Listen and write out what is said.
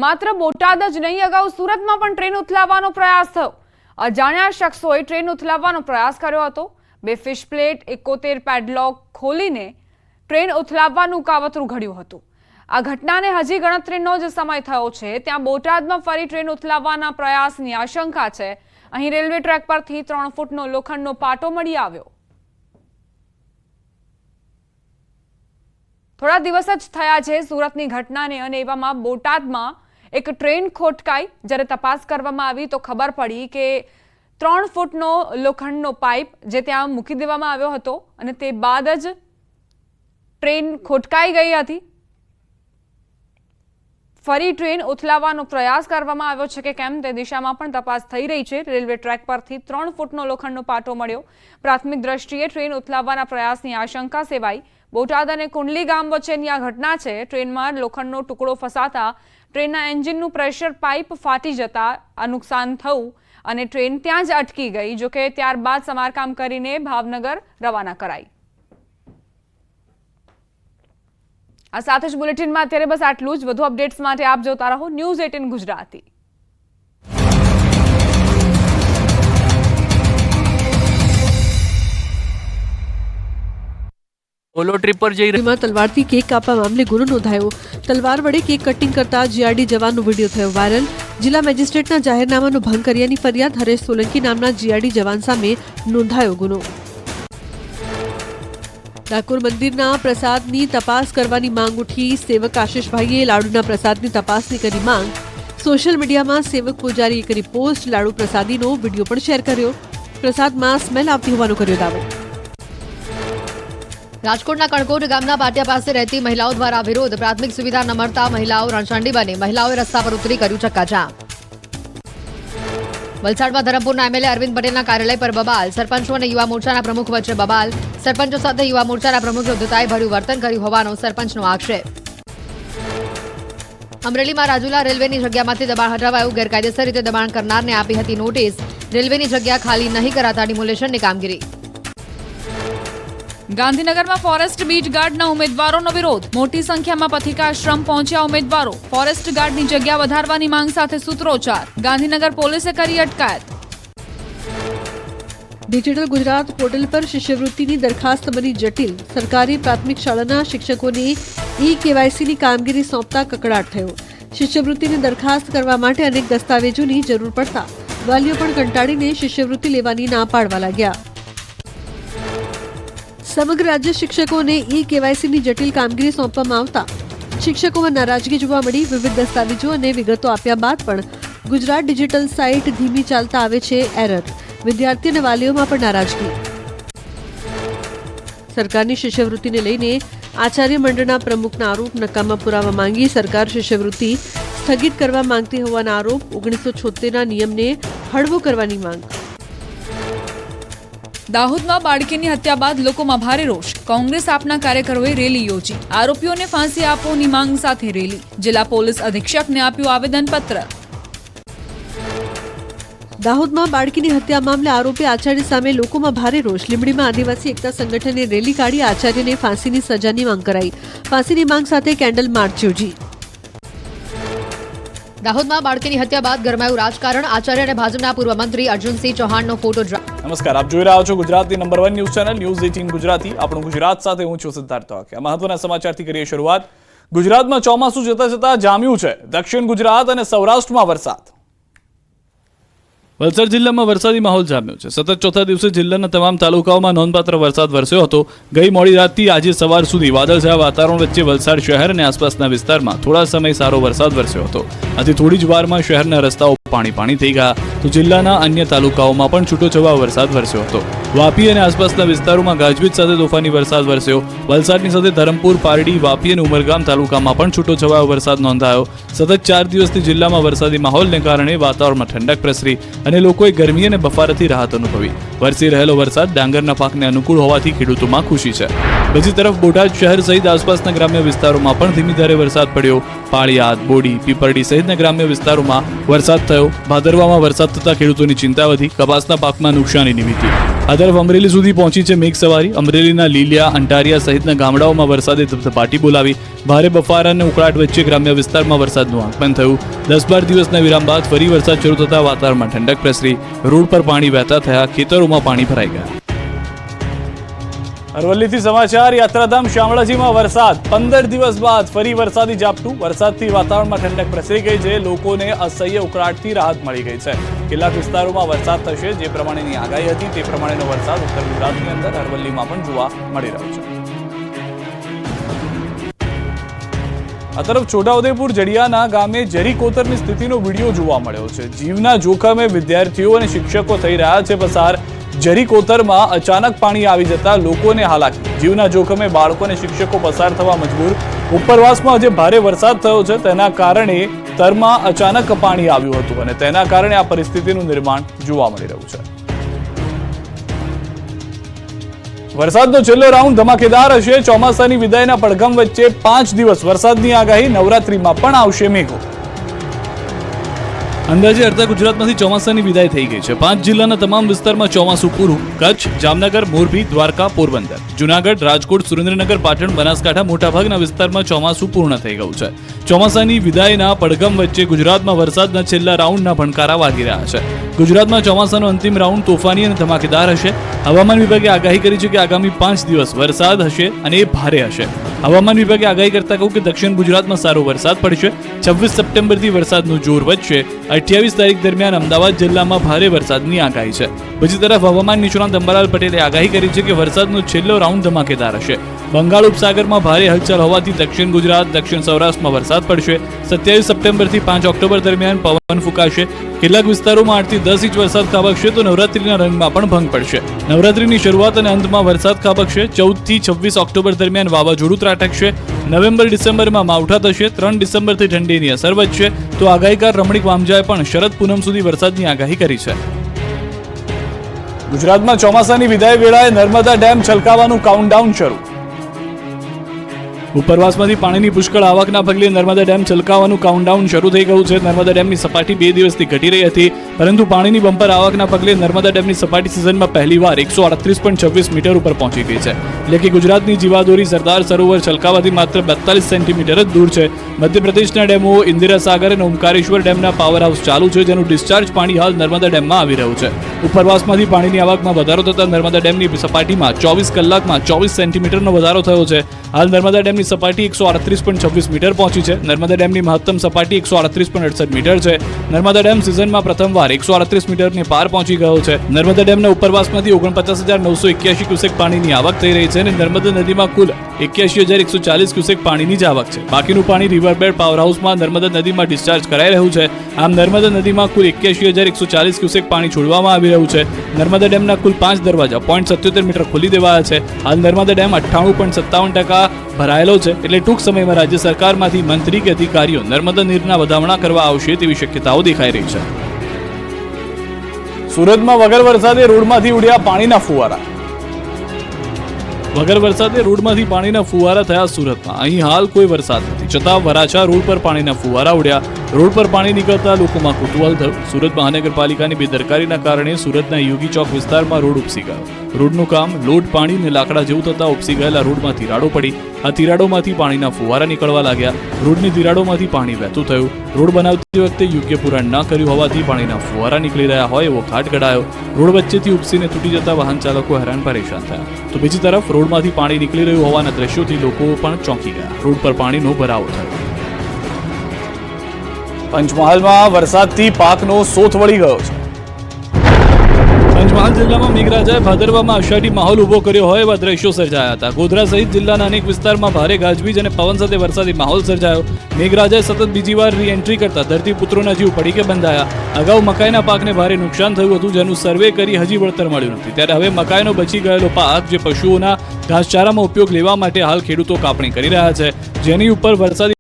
માત્ર બોટાદ જ નહીં, અગાઉ સુરતમાં પણ ટ્રેન ઉથલાવવાનો પ્રયાસ થયો. અજાણ્યા શખ્સોએ ટ્રેન ઉથલાવવાનો પ્રયાસ કર્યો હતો. 2 ફિશ પ્લેટ 71 પેડલોક ખોલીને ટ્રેન ઉથલાવવાનું કાવતરું ઘડ્યું હતું. આ ઘટનાને હજી ગણતરીનો જ સમય થયો છે, ત્યાં બોટાદમાં ફરી ટ્રેન ઉથલાવવાના પ્રયાસની આશંકા છે. અહીં રેલવે ટ્રેક પરથી 3 ફૂટનો લોખંડનો પાટો મળી આવ્યો. થોડા દિવસ જ થયા છે સુરતની ઘટનાને, અને એવામાં બોટાદમાં એક ટ્રેન ખોટકાઈ. જ્યારે તપાસ કરવામાં આવી તો ખબર પડી કે 3 ફૂટનો લોખંડનો પાઇપ જે ત્યાં મૂકી દેવામાં આવ્યો હતો, અને તે બાદ જ ટ્રેન ખોટકાઈ ગઈ હતી. ફરી ટ્રેન ઉથલાવવાનો પ્રયાસ કરવામાં આવ્યો છે કે કેમ તે દિશામાં પણ તપાસ થઈ રહી છે. રેલવે ટ્રેક પરથી 3 ફૂટનો લોખંડનો પાટો મળ્યો. પ્રાથમિક દ્રષ્ટિએ ટ્રેન ઉથલાવવાના પ્રયાસની આશંકા સેવાઈ. બોટાદ અને કુંડલી ગામ વચ્ચેની આ ઘટના છે. ટ્રેનમાં લોખંડનો ટુકડો ફસાતા ટ્રેનના એન્જિનનું પ્રેશર પાઇપ ફાટી જતા આ નુકસાન થયું અને ટ્રેન ત્યાં જ અટકી ગઈ. જોકે ત્યારબાદ સમારકામ કરીને ભાવનગર રવાના કરાઈ. આ સાથે જ બુલેટિનમાં અત્યારે બસ આટલું જ. વધુ અપડેટ્સ માટે આપ જોતા રહો ન્યૂઝ 18 ગુજરાતી. પોલો ટ્રીપ પર જઈ રહી તલવારથી કેક કાપવા મામલે ગુનો નોંધાયો. તલવાર વડે કેક કટિંગ કરતા જીઆરડી જવાનનો વિડીયો થયો વાયરલ. જિલ્લા મેજિસ્ટ્રેટના જાહેરનામાનો ભંગ કર્યાની ફરિયાદ હરેશ સોલંકી નામના જીઆરડી જવાન સામે નોંધાયો ગુનો. ડાકોર મંદિરના પ્રસાદની તપાસ કરવાની માંગ ઉઠી. સેવક આશીષભાઈએ લાડુના પ્રસાદની તપાસની કરી માંગ. સોશિયલ મીડિયામાં સેવક પૂજારીએ કરી પોસ્ટ. લાડુ પ્રસાદીનો વિડીયો પણ શેર કર્યો. પ્રસાદમાં સ્મેલ આવતી હોવાનો કર્યો દાવો. રાજકોટના કણકોટ ગામના પાટિયા પાસે રહેતી મહિલાઓ દ્વારા વિરોધ. પ્રાથમિક સુવિધા ન મળતા મહિલાઓ રણચંડી બની. મહિલાઓએ રસ્તા પર ઉતરી કર્યું ચક્કાજામ. વલસાડમાં ધરમપુરના એમએલએ અરવિંદ પટેલના કાર્યાલય પર બબાલ. સરપંચો અને યુવા મોરચાના પ્રમુખ વચ્ચે બબાલ. સરપંચો સાથે યુવા મોરચાના પ્રમુખે દુતાઈ ભર્યું વર્તન કર્યું હોવાનો સરપંચનો આક્ષેપ. અમરેલીમાં રાજુલા રેલવેની જગ્યામાંથી દબાણ હટાવાયું. ગેરકાયદેસર રીતે દબાણ કરનારને આપી હતી નોટિસ. રેલવેની જગ્યા ખાલી નહીં કરાતા ડિમોલેશનની કામગીરી. ગાંધીનગરમાં ફોરેસ્ટ બીટ ગાર્ડના ઉમેદવારોનો વિરોધ. મોટી સંખ્યામાં પથિકાશ્રમ પહોંચ્યા ઉમેદવારો. ફોરેસ્ટ ગાર્ડની જગ્યા વધારવાની માંગ સાથે સૂત્રોચ્ચાર. ગાંધીનગર પોલીસે કરી અટકાયત. ડિજિટલ ગુજરાત પોર્ટલ પર શિષ્યવૃત્તિની દરખાસ્ત બની જટિલ. સરકારી પ્રાથમિક શાળાના શિક્ષકોને કેવાયસીની કામગીરી સોંપતા કકડાટ થયો. શિષ્યવૃત્તિની દરખાસ્ત કરવા માટે અનેક દસ્તાવેજોની જરૂર પડતા વાલીઓ પણ કંટાળીને શિષ્યવૃત્તિ લેવાની ના પાડવા લાગ્યા. સમગ્ર રાજ્ય શિક્ષકોને કેવાયસીની જટિલ કામગીરી સોંપવામાં આવતા શિક્ષકોમાં નારાજગી જોવા મળી. વિવિધ દસ્તાવેજો અને વિગતો આપ્યા બાદ પણ ગુજરાત ડિજિટલ સાઇટ ધીમી ચાલતા આવે છે એરર. વિદ્યાર્થી અને વાલીઓમાં પણ નારાજગી. સરકારની શિષ્યવૃત્તિને લઈને આચાર્ય મંડળના પ્રમુખના આરોપ. નકામા પુરાવા માંગી સરકાર શિષ્યવૃત્તિ સ્થગિત કરવા માંગતી હોવાના આરોપ. 1976ના નિયમને હળવો કરવાની માંગ. દાહોદમાં બાળકીની હત્યા બાદ લોકોમાં ભારે રોષ. કોંગ્રેસ આપના કાર્યકરોએ રેલી યોજી. આરોપીઓને ફાંસી આપોની માંગ સાથે રેલી. જિલ્લા પોલીસ અધિક્ષકને આપ્યું આવેદનપત્ર. દાહોદમાં બાળકીની હત્યા મામલે આરોપી આચાર્ય સામે લોકોમાં ભારે રોષ. લીંબડીમાં આદિવાસી એકતા સંગઠને રેલી કાઢી આચાર્યને ફાંસીની સજાની માંગ કરાઈ. ફાંસીની માંગ સાથે કેન્ડલ માર્ચ યોજી. દાહોદમાં બાળકીની હત્યા બાદ ગરમાયું રાજકારણ. આચાર્ય અને ભાજપના પૂર્વ મંત્રી અર્જુનસિંહ ચૌહાણનો ફોટો ડ્રાફ્ટ. નમસ્કાર, આપ જોઈ રહ્યા છો ગુજરાતની number 1 news channel news 18 Gujarati. આપણું ગુજરાત સાથે હું છું સિદ્ધાર્થ તોકે. મહત્વના સમાચારથી કરીએ શરૂઆત. ગુજરાતમાં ચોમાસું જતા જતા જામ્યું છે. દક્ષિણ ગુજરાત અને સૌરાષ્ટ્રમાં વરસાદ. વલસાડ જિલ્લામાં વરસાદી માહોલ જામ્યો છે. સતત ચોથા દિવસે જિલ્લાના તમામ તાલુકાઓમાં નોંધપાત્ર વરસાદ વરસ્યો હતો. ગઈ મોડી રાતથી આજે સવાર સુધી વાદળછાયા વાતાવરણ વચ્ચે વલસાડ શહેર અને આસપાસના વિસ્તારમાં થોડા સમય સારો વરસાદ વરસ્યો હતો. આથી થોડી જ વારમાં શહેરના રસ્તાઓ પાણી થઈ ગયા તો જિલ્લાના અન્ય તાલુકાઓમાં પણ છૂટોછવાયો વરસાદ વરસ્યો હતો. વાપી અને આસપાસના વિસ્તારોમાં ગાજવીજ સાથે તોફાની વરસાદ વરસ્યો. વલસાડની સાથે ધરમપુર, પારડી, વાપી અને ઉમરગામ તાલુકામાં પણ છૂટોછવાયો વરસાદ નોંધાયો. સતત 4 દિવસથી જિલ્લામાં વરસાદી માહોલને કારણે વાતાવરણમાં ઠંડક પ્રસરી અને લોકોએ ગરમી અને બફારાથી રાહત અનુભવી. વરસી રહેલો વરસાદ ડાંગરના પાકને અનુકૂળ હોવાથી ખેડૂતોમાં ખુશી છે. બીજી તરફ બોટાદ શહેર સહિત આસપાસના ગ્રામ્ય વિસ્તારોમાં પણ ધીમી ધારે વરસાદ પડ્યો. પાળિયાદ, બોડી, પીપરડી સહિતના ગ્રામ્ય વિસ્તારોમાં વરસાદ થયો. ભાદરવામાં વરસાદ થતા ખેડૂતોની ચિંતા વધી. કપાસના પાકમાં નુકસાનીની ભીતિ. આ તરફ અમરેલી સુધી પહોંચી છે મેઘ સવારી. અમરેલીના લીલિયા, અંટારિયા સહિતના ગામડાઓમાં વરસાદે ધબધબાટી બોલાવી. ભારે બફારા અને ઉકળાટ વચ્ચે ગ્રામ્ય વિસ્તારમાં વરસાદનું આગમન થયું. 10-12 દિવસના વિરામ બાદ ફરી વરસાદ શરૂ થતા વાતાવરણમાં ઠંડક પ્રસરી. રોડ પર પાણી વહેતા થયા. ખેતરોમાં પાણી ભરાઈ ગયા. અરવલ્લીથી સમાચાર. યાત્રાધામ શામળાજીમાં વરસાદ. 15 દિવસ બાદ ફરી વરસાદી ઝાપટું. વરસાદથી વાતાવરણમાં ઠંડક પ્રસરી ગઈ છે. લોકોને અસહ્ય ઉકળાટથી રાહત મળી ગઈ છે. કેટલાક વિસ્તારોમાં વરસાદ થશે. જે પ્રમાણેની આગાહી હતી તે પ્રમાણેનો વરસાદ ઉત્તર ગુજરાતની અંદર અરવલ્લીમાં પણ જોવા મળી રહ્યો છે. આ તરફ છોટાઉદેપુર જડિયાના ગામે જરી કોતરની સ્થિતિનો વિડીયો જોવા મળ્યો છે. જીવના જોખમે વિદ્યાર્થીઓ અને શિક્ષકો થઈ રહ્યા છે પસાર. જરી કોતરમાં અચાનક પાણી આવી જતા લોકોને હાલાકી. જીવના જોખમે બાળકો અને શિક્ષકો પસાર થવા મજબૂર. ઉપરવાસમાં જે ભારે વરસાદ થયો છે તેના કારણે તરમાં અચાનક પાણી આવ્યું હતું અને તેના કારણે આ પરિસ્થિતિનું નિર્માણ જોવા મળી રહ્યું છે. વરસાદનો છેલ્લો રાઉન્ડ ધમાકેદાર હશે. ચોમાસાની વિદાયના પડઘમ વચ્ચે 5 દિવસ વરસાદની આગાહી. નવરાત્રીમાં પણ આવશે મેઘો. અંદાજે અડધા ગુજરાતમાંથી ચોમાસાની વિદાય થઈ ગઈ છે. 5 જિલ્લાના તમામ વિસ્તારમાં ચોમાસું પૂરું. કચ્છ, જામનગર, મોરબી, દ્વારકા, પોરબંદર, જુનાગઢ, રાજકોટ, સુરેન્દ્રનગર, પાટણ, બનાસકાંઠા મોટાભાગના વિસ્તારમાં ચોમાસું પૂર્ણ થઈ ગયું છે. ચોમાસાની વિદાયના પડઘમ વચ્ચે ગુજરાતમાં વરસાદના છેલ્લા રાઉન્ડના ભણકારા વાગી રહ્યા છે. ગુજરાતમાં ચોમાસાનો અંતિમ રાઉન્ડ તોફાની અને ધમાકેદાર હશે. હવામાન વિભાગે આગાહી કરી છે કે આગામી 5 દિવસ વરસાદ હશે અને એ ભારે હશે. હવામાન વિભાગે આગાહી કરતા કહ્યું કે દક્ષિણ ગુજરાતમાં સારો વરસાદ પડશે. 26 સપ્ટેમ્બરથી વરસાદનું જોર વધશે. 28 તારીખ દરમિયાન અમદાવાદ જિલ્લામાં ભારે વરસાદની આગાહી છે. બીજી તરફ હવામાન નિષ્ણાત અંબાલાલ પટેલે આગાહી કરી છે કે વરસાદનો છેલ્લો રાઉન્ડ ધમાકેદાર હશે. બંગાળ ઉપસાગરમાં ભારે હલચલ હોવાથી દક્ષિણ ગુજરાત, દક્ષિણ સૌરાષ્ટ્રમાં વરસાદ પડશે. 27 સપ્ટેમ્બરથી 5 ઓક્ટોબર દરમિયાન પવન ફૂંકાશે. કેટલાક વિસ્તારોમાં 8 થી 10 ઇંચ વરસાદ ખાબકશે તો નવરાત્રીના રંગમાં પણ ભંગ પડશે. નવરાત્રીની શરૂઆત અને અંતમાં વરસાદ ખાબકશે. 14 થી 26 ઓક્ટોબર દરમિયાન વાવાઝોડું ત્રાટકશે. નવેમ્બર-ડિસેમ્બરમાં માવઠા થશે. 3 ડિસેમ્બરથી ઠંડીની અસર વધશે. તો આગાહીકાર રમણીક વામજાએ પણ શરદ પૂનમ સુધી વરસાદની આગાહી કરી છે. ગુજરાતમાં ચોમાસાની વિદાય વેળાએ નર્મદા ડેમ છલકાવાનું કાઉન્ટડાઉન શરૂ. ઉપરવાસમાંથી પાણીની પુષ્કળ આવકના પગલે નર્મદા ડેમ છલકાવાનું કાઉન્ટડાઉન શરૂ થઈ ગયું છે. નર્મદા ડેમની સપાટી 2 દિવસથી ઘટી રહી હતી, પરંતુ પાણીની બમ્પર આવકના પગલે નર્મદા ડેમની સપાટી સિઝનમાં પહેલીવાર 138.26 મીટર ઉપર પહોંચી ગઈ છે. એટલે કે ગુજરાતની જીવાદોરી સરદાર સરોવર છલકાવાથી માત્ર 42 સેન્ટીમીટર જ દૂર છે. મધ્યપ્રદેશના ડેમો ઇન્દિરા સાગર અને ઓમકારેશ્વર ડેમના પાવર હાઉસ ચાલુ છે, જેનું ડિસ્ચાર્જ પાણી હાલ નર્મદા ડેમમાં આવી રહ્યું છે. ઉપરવાસમાંથી પાણીની આવકમાં વધારો થતાં નર્મદા ડેમની સપાટીમાં 24 કલાકમાં 24 સેન્ટીમીટરનો વધારો થયો છે. હાલ નર્મદા ડેમની સપાટી 138.26 મીટર પહોંચી છે. નર્મદા ડેમની મહત્તમ સપાટી 138.68 મીટર છે. નર્મદા ડેમ સિઝનમાં પ્રથમવાર 138 મીટરને પાર પહોંચી ગયો છે. નર્મદા ડેમના ઉપરવાસમાંથી 49,981 ક્યુસેક પાણીની આવક થઈ રહી છે અને નર્મદા નદીમાં કુલ 81,140 ક્યુસેક પાણીની જ આવક છે. બાકીનું પાણી રિવરબેડ પાવર હાઉસમાં નર્મદા નદીમાં ડિસ્ચાર્જ કરાઈ રહ્યું છે. આમ નર્મદા નદીમાં કુલ 81,140 ક્યુસેક પાણી છોડવામાં આવી રહ્યું છે. નર્મદા ડેમના કુલ 5 દરવાજા 0.77 મીટર ખોલી દેવાયા છે. હાલ નર્મદા ડેમ 98.57% ભરાયેલો છે. એટલે ટૂંક સમયમાં રાજ્ય સરકારમાંથી મંત્રી કે અધિકારીઓ નર્મદા નીરના વધામણા કરવા આવશે તેવી શક્યતાઓ દેખાઈ રહી છે. સુરતમાં વગર વરસાદે રોડમાંથી ઉડ્યા પાણીના ફુવારા. વગર વરસાદે રોડમાંથી પાણીના ફુવારા થયા સુરતમાં. અહીં હાલ કોઈ વરસાદ નથી, છતાં વરાછા રોડ પર પાણીના ફુવારા ઉડ્યા. રોડ પર પાણી નીકળતા લોકોમાં કુતૂહલ થયું. સુરત મહાનગરપાલિકાની બેદરકારીના કારણે સુરતના યોગી ચોક વિસ્તારમાં રોડ ઉપસી ગયો. રોડનું કામ લોટ પાણી અને લાકડા જેવું થતાં ઉપસી ગયેલા રોડમાં તિરાડો પડી. આ તિરાડોમાંથી પાણીના ફુવારા નીકળવા લાગ્યા. રોડની તિરાડોમાંથી પાણી વહેતું થયું. રોડ બનાવતી વખતે યોગ્ય પુરાણ ન કર્યું હોવાથી પાણીના ફુવારા નીકળી રહ્યા હોય એવો ઘાટ ઘડાયો. રોડ વચ્ચેથી ઉપસીને તૂટી જતા વાહન ચાલકો હેરાન પરેશાન થયા. તો બીજી તરફ રોડમાંથી પાણી નીકળી રહ્યું હોવાના દ્રશ્યોથી લોકો પણ ચોંકી ગયા. રોડ પર પાણીનો ભરાવો થયો. પંચમહાલમાં વરસાદથી પાકનો સોથ વળી ગયો છે. પંચમહાલ જિલ્લામાં મેઘરાજાએ ભાદરવામાં અષાઢી માહોલ ઉભો કર્યો હોય એવા દ્રશ્યો સર્જાયા હતા. ગોધરા સહિત જિલ્લાના અનેક વિસ્તારમાં ભારે ગાજવીજ અને પવન સાથે વરસાદી માહોલ સર્જાયો. મેઘરાજાએ સતત બીજી વાર રી-એન્ટ્રી કરતા ધરતીપુત્રોના જીવ પડીકે બંધાયા. અગાઉ મકાઈના પાકને ભારે નુકસાન થયું હતું, જેનું સર્વે કરી હજી વળતર મળ્યું નથી. ત્યારે હવે મકાઈનો બચી ગયેલો પાક, જે પશુઓના ઘાસચારામાં ઉપયોગ લેવા માટે હાલ ખેડૂતો કાપણી કરી રહ્યા છે, જેની ઉપર વરસાદી